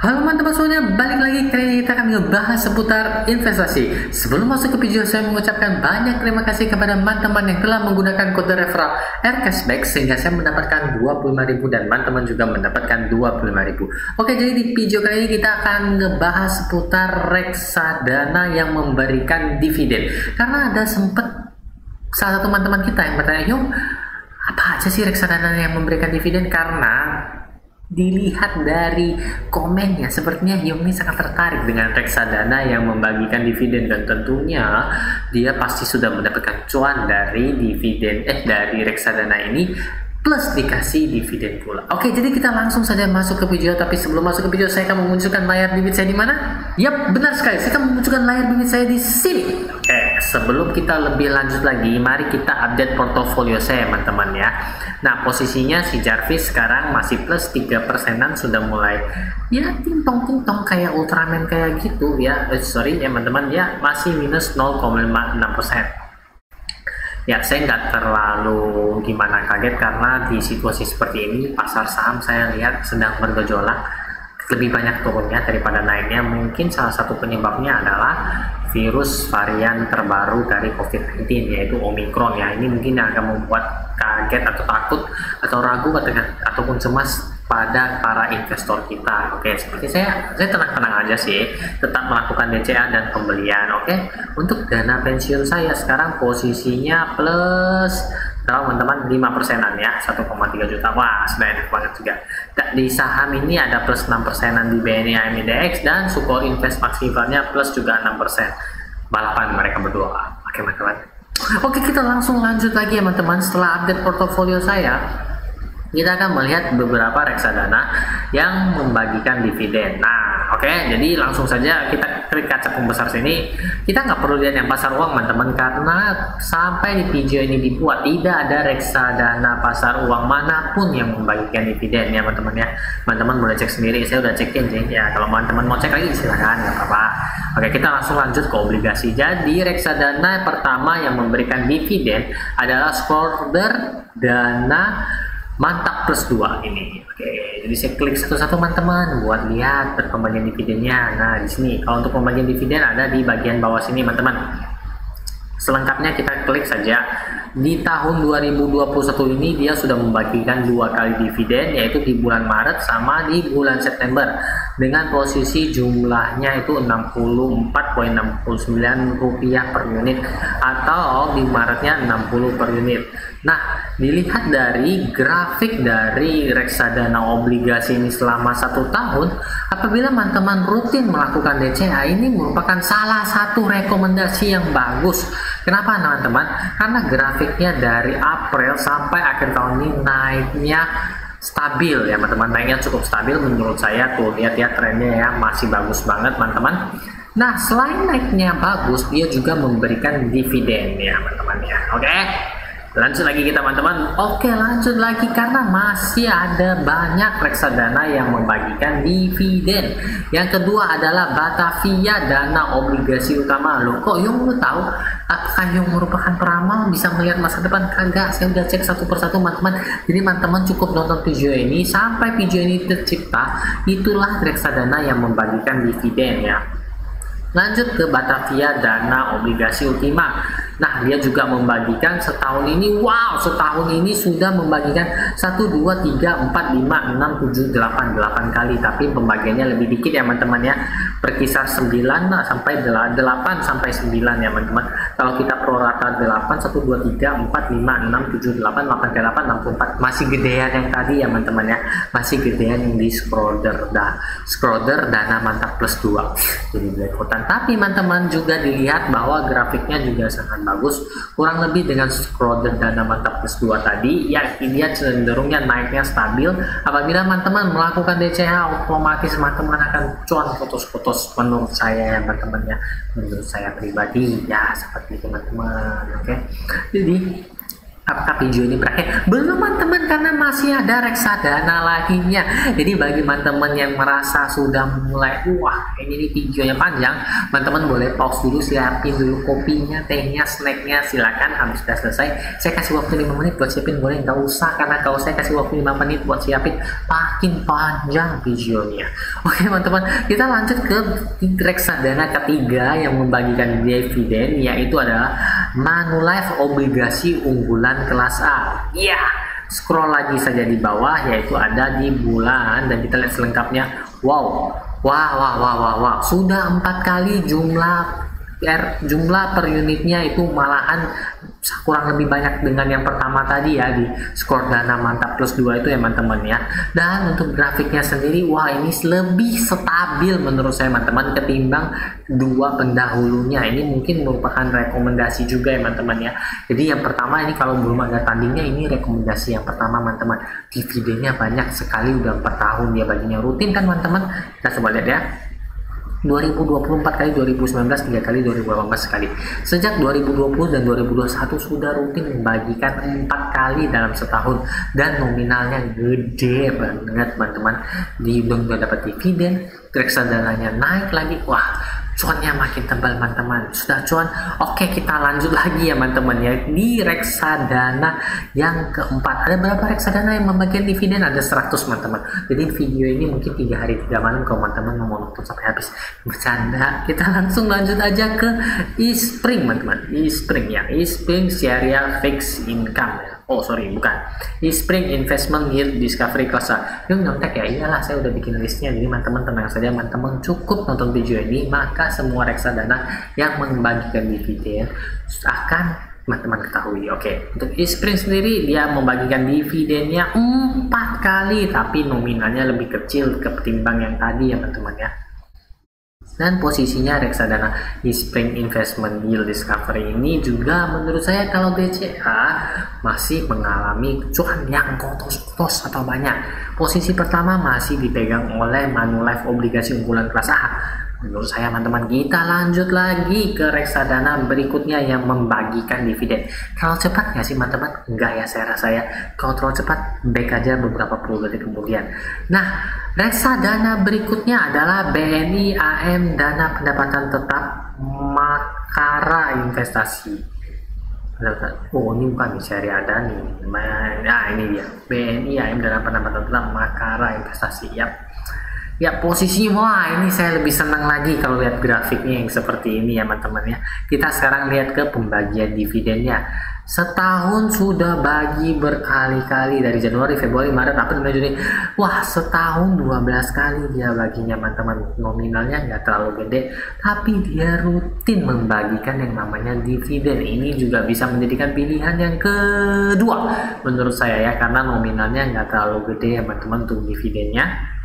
Halo teman-teman semuanya, balik lagi. Kali ini kita akan ngebahas seputar investasi. Sebelum masuk ke video, saya mengucapkan banyak terima kasih kepada teman-teman yang telah menggunakan kode referral Aircashback sehingga saya mendapatkan 25.000 dan teman-teman juga mendapatkan 25.000. Oke, jadi di video kali ini kita akan ngebahas seputar reksadana yang memberikan dividen. Karena ada sempat salah satu teman-teman kita yang bertanya, "Yuk, apa aja sih reksadana yang memberikan dividen?" Karena dilihat dari komennya, sepertinya Yomi sangat tertarik dengan reksadana yang membagikan dividen dan tentunya dia pasti sudah mendapatkan cuan dari dividen dari reksadana ini plus dikasih dividen pula. Oke, jadi kita langsung saja masuk ke video. Tapi sebelum masuk ke video, saya akan memunculkan layar bibit saya di mana? Yap, benar sekali. Saya akan memunculkan layar bibit saya di sini. Sebelum kita lebih lanjut lagi, mari kita update portofolio saya, teman-teman ya. Nah, posisinya si Jarvis sekarang masih plus 3%-an, sudah mulai ya tintong-tintong kayak Ultraman kayak gitu ya. Sorry ya teman-teman ya, masih minus 0,56%. Ya, saya nggak terlalu gimana kaget karena di situasi seperti ini pasar saham saya lihat sedang bergejolak, lebih banyak turunnya daripada naiknya. Mungkin salah satu penyebabnya adalah virus varian terbaru dari COVID-19 yaitu Omicron ya. Ini mungkin akan membuat kaget atau takut atau ragu ataupun cemas pada para investor kita. Oke, seperti saya tenang-tenang aja sih, tetap melakukan DCA dan pembelian. Oke, untuk dana pensiun saya sekarang posisinya plus teman-teman 5%-an ya, 1,3 juta. Wah, sudah enak banget juga. Di saham ini ada plus 6%-an di BNI AMIDX dan Sukor Invest Maxivalnya plus juga 6%. Balapan mereka berdua. Oke, teman-teman. Oke, kita langsung lanjut lagi ya teman-teman. Setelah update portofolio saya, kita akan melihat beberapa reksadana yang membagikan dividen. Nah, oke, jadi langsung saja kita klik kaca pembesar sini. Kita nggak perlu lihat yang pasar uang, teman-teman, karena sampai di video ini dibuat tidak ada reksadana pasar uang manapun yang membagikan dividen ya teman-teman ya. Teman-teman boleh cek sendiri, saya udah cekin sih ya. Kalau teman-teman mau cek lagi silahkan, nggak apa-apa. Oke, kita langsung lanjut ke obligasi. Jadi reksadana pertama yang memberikan dividen adalah Schroder Dana Mantap plus 2 ini. Oke, jadi saya klik satu-satu teman-teman buat lihat pembagian dividennya. Nah, di sini kalau untuk pembagian dividen ada di bagian bawah sini teman-teman. Selengkapnya kita klik saja. Di tahun 2021 ini dia sudah membagikan 2 kali dividen, yaitu di bulan Maret sama di bulan September, dengan posisi jumlahnya itu Rp64,69 per unit, atau di Maretnya 60 per unit. Nah, dilihat dari grafik dari reksadana obligasi ini selama 1 tahun, apabila teman-teman rutin melakukan DCA, ini merupakan salah satu rekomendasi yang bagus. Kenapa teman-teman? Karena grafiknya dari April sampai akhir tahun ini naiknya stabil ya teman-teman, naiknya cukup stabil menurut saya. Tuh lihat ya trennya ya, masih bagus banget teman-teman. Nah, selain naiknya bagus, dia juga memberikan dividen ya teman-teman ya. Oke, lanjut lagi kita teman-teman. Oke, lanjut lagi karena masih ada banyak reksadana yang membagikan dividen. Yang kedua adalah Batavia Dana Obligasi Utama. Loh, kok Yung lu tahu? Apakah Yung merupakan peramal bisa melihat masa depan? Kagak, saya udah cek satu persatu teman-teman. Jadi teman-teman cukup nonton video ini sampai video ini tercipta. Itulah reksadana yang membagikan dividen ya. Lanjut ke Batavia Dana Obligasi Ultima. Nah, dia juga membagikan setahun ini, wow, setahun ini sudah membagikan 1, 2, 3, 4, 5, 6, 7, 8 kali. Tapi pembagiannya lebih dikit ya teman-teman ya, berkisar 9 sampai 8 sampai 9 ya teman-teman. Kalau kita prorata 8, 1, 2, 3, 4, 5, 6, 7, 8, 8 kali 8, 64. Masih gedean yang tadi ya teman-teman ya, masih gedean yang di Schroder Dana Mantap plus 2. Jadi belepotan. Tapi teman-teman juga dilihat bahwa grafiknya juga sangat bagus, kurang lebih dengan Schroder Dana Mantap plus 2 tadi ya, dia cenderungnya naiknya stabil. Apabila teman-teman melakukan DCA, otomatis teman-teman akan cuan fotos menurut saya ya teman-teman ya, menurut saya pribadi ya seperti teman-teman. Oke, jadi apakah video ini berakhir? Belum teman-teman, karena masih ada reksadana lainnya. Jadi bagi teman-teman yang merasa sudah mulai wah ini videonya panjang, teman-teman boleh pause dulu, siapin dulu kopinya, tehnya, snacknya, silakan. Habis sudah selesai saya kasih waktu 5 menit buat siapin, boleh nggak usah, karena kalau saya kasih waktu 5 menit buat siapin makin panjang videonya. Oke teman-teman, kita lanjut ke reksadana ketiga yang membagikan dividen, yaitu adalah Manulife obligasi unggulan kelas A. Ya, scroll lagi saja di bawah, yaitu ada di bulan, dan kita lihat selengkapnya. Wow, sudah 4 kali jumlah per unitnya itu malahan kurang lebih banyak dengan yang pertama tadi ya, di skor dana mantap plus 2 itu ya teman-teman ya. Dan untuk grafiknya sendiri, wah ini lebih stabil menurut saya teman-teman ketimbang dua pendahulunya. Ini mungkin merupakan rekomendasi juga ya teman-teman ya. Jadi yang pertama ini kalau belum ada tandingnya, ini rekomendasi yang pertama teman-teman. Dividennya banyak sekali, udah 4 tahun dia baginya rutin kan teman-teman. Kita coba lihat ya. 2024 kali, 2019 3 kali, 2018 sekali. Sejak 2020 dan 2021 sudah rutin membagikan 4 kali dalam setahun, dan nominalnya gede banget teman-teman. Udah dapat dividen, reksadananya naik lagi, wah cuannya makin tebal teman-teman. Sudah cuan, oke kita lanjut lagi ya teman-teman ya, di reksadana yang keempat. Ada berapa reksadana yang membagikan dividen? Ada 100 teman-teman. Jadi video ini mungkin 3 hari 3 malam kalau teman-teman mau nonton sampai habis. Bercanda, kita langsung lanjut aja ke eSpring teman-teman. eSpring ya, eSpring Syariah Fixed Income ya. Oh sorry, bukan, eSpring Investment Yield Discovery Class A. Yuk nyontek ya, iyalah saya udah bikin listnya. Jadi teman-teman tenang saja, teman-teman cukup nonton video ini, maka semua reksadana yang membagikan dividen akan teman-teman ketahui. Oke, untuk eSpring sendiri dia membagikan dividennya 4 kali, tapi nominalnya lebih kecil ketimbang yang tadi ya teman-teman ya. Dan posisinya reksadana eSpring Investment Yield Discovery ini juga menurut saya kalau BCA masih mengalami cuan yang kotos atau banyak. Posisi pertama masih dipegang oleh Manulife obligasi unggulan kelas A. Menurut saya teman-teman, kita lanjut lagi ke reksadana berikutnya yang membagikan dividen. Kalau cepat nggak sih teman-teman? Enggak ya, saya rasa ya. Kalau terlalu cepat, back aja beberapa puluh detik kemudian. Nah, reksadana berikutnya adalah BNI AM Dana Pendapatan Tetap Makara Investasi. Oh ini bukan nih, Syariah Adani. Nah ini dia, BNI AM Dana Pendapatan Tetap Makara Investasi. Ya posisinya, wah ini saya lebih senang lagi kalau lihat grafiknya yang seperti ini ya teman-teman ya. Kita sekarang lihat ke pembagian dividennya. Setahun sudah bagi berkali-kali, dari Januari, Februari, Maret, April, Mei, Juni. Wah setahun 12 kali dia baginya teman-teman. Nominalnya nggak terlalu gede, tapi dia rutin membagikan yang namanya dividen. Ini juga bisa menjadikan pilihan yang kedua menurut saya ya, karena nominalnya nggak terlalu gede ya teman-teman untuk dividennya.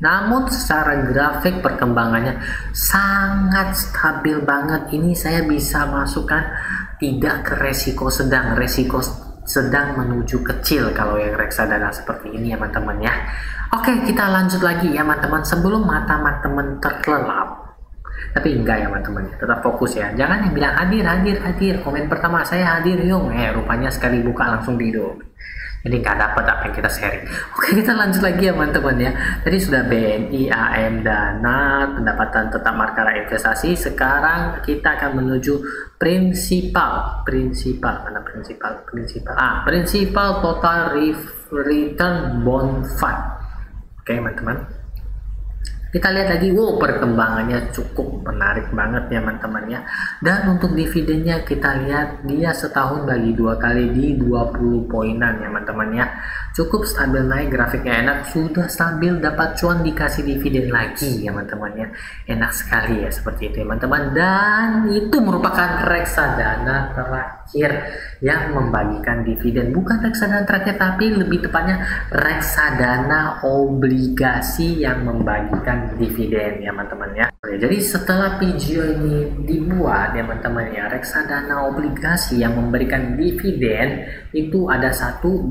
Namun secara grafik perkembangannya sangat stabil banget. Ini saya bisa masukkan tidak ke resiko sedang menuju kecil kalau yang reksadana seperti ini ya teman-teman ya. Oke, kita lanjut lagi ya teman-teman. Sebelum mata teman-teman terlelap, tapi enggak ya teman-teman, tetap fokus ya. Jangan yang bilang hadir. Komen pertama saya hadir yung, rupanya sekali buka langsung tidur. Jadi nggak dapat apa yang kita sharing. Oke, kita lanjut lagi ya teman-teman ya. Tadi sudah BNI AM Dana Pendapatan Tetap Makara Investasi. Sekarang kita akan menuju prinsipal Total Return Bond Fund. Oke teman-teman, kita lihat lagi, wow perkembangannya cukup menarik banget ya teman-teman ya. Dan untuk dividennya kita lihat dia setahun bagi 2 kali di 20 poinan ya teman-teman ya. Cukup stabil naik, grafiknya enak, sudah stabil dapat cuan dikasih dividen lagi ya teman-teman ya. Enak sekali ya seperti itu ya teman-teman. Dan itu merupakan reksadana terakhir yang membagikan dividen. Bukan reksadana terakhir, tapi lebih tepatnya reksadana obligasi yang membagikan dividen ya teman-teman ya. Oke, jadi setelah video ini dibuat ya teman-teman ya, reksadana obligasi yang memberikan dividen itu ada 1, 2,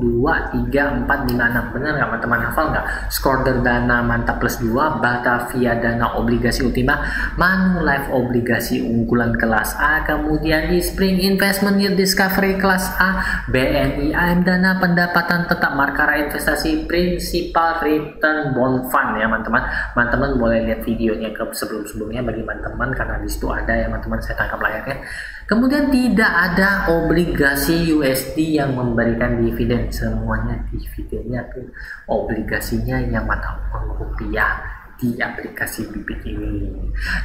3, 4, 5, 6. Benar nggak teman-teman? Hafal nggak? Skor Dana Mantap plus 2, Batavia Dana Obligasi Ultima, Manulife Obligasi Unggulan kelas A, kemudian di Spring Investment Yield Discovery kelas A, BNI AM Dana Pendapatan Tetap Markara Investasi Principal Return Bond Fund ya teman-teman. Teman-teman boleh lihat videonya ke sebelumnya bagi teman-teman karena di situ ada ya teman-teman, saya tangkap layarnya. Kemudian tidak ada obligasi USD yang memberikan dividen, semuanya dividennya tuh obligasinya yang mata uang rupiah di aplikasi Bibit ini.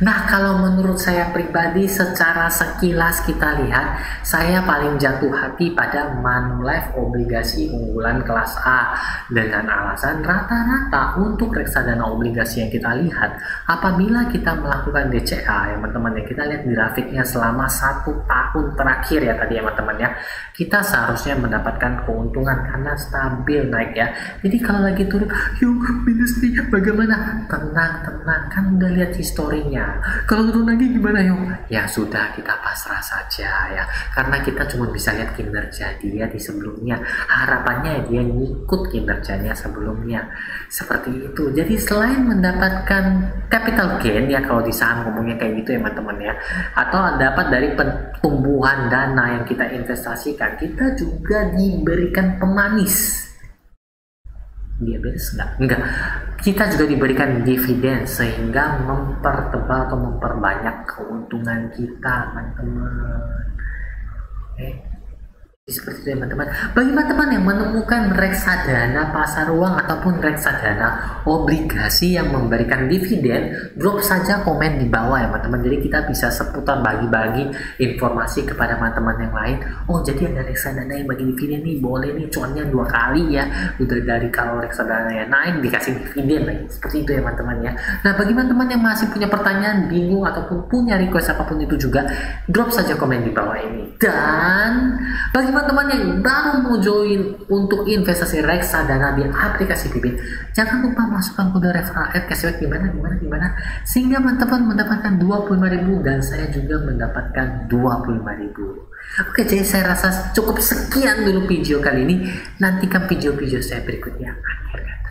Nah, kalau menurut saya pribadi secara sekilas kita lihat, saya paling jatuh hati pada Manulife obligasi unggulan kelas A dengan alasan rata-rata untuk reksadana obligasi yang kita lihat apabila kita melakukan DCA ya teman-teman ya, kita lihat grafiknya selama 1 tahun terakhir ya tadi ya teman-teman ya, kita seharusnya mendapatkan keuntungan karena stabil naik ya. Jadi kalau lagi turun, yuk minus nih bagaimana? Tenang, kan udah lihat historinya. Kalau turun lagi gimana yuk? Ya sudah, kita pasrah saja ya. Karena kita cuma bisa lihat kinerja dia di sebelumnya. Harapannya dia ngikut kinerjanya sebelumnya. Seperti itu. Jadi selain mendapatkan capital gain ya, kalau di saham ngomongnya kayak gitu ya teman-teman ya, atau dapat dari pertumbuhan dana yang kita investasikan, kita juga diberikan pemanis. Diabetes enggak, kita juga diberikan dividen sehingga mempertebal atau memperbanyak keuntungan kita teman-teman. Seperti itu teman-teman. Bagi teman-teman yang menemukan reksadana pasar uang ataupun reksadana obligasi yang memberikan dividen, drop saja komen di bawah ya teman-teman. Jadi kita bisa seputar bagi-bagi informasi kepada teman-teman yang lain. Oh, jadi ada reksadana yang bagi dividen nih, boleh nih cuannya 2 kali ya. Udah dari kalau reksadana yang naik dikasih dividen lagi. Seperti itu ya teman-teman ya. Nah, bagi teman-teman yang masih punya pertanyaan, bingung ataupun punya request apapun itu juga, drop saja komen di bawah ini. Dan bagi teman-teman yang baru mau join untuk investasi reksadana di aplikasi Bibit, jangan lupa masukkan kode referral cashback gimana sehingga teman-teman mendapatkan 25.000 dan saya juga mendapatkan 25.000. Oke, jadi saya rasa cukup sekian dulu video kali ini. Nantikan video-video saya berikutnya. Akhir kata,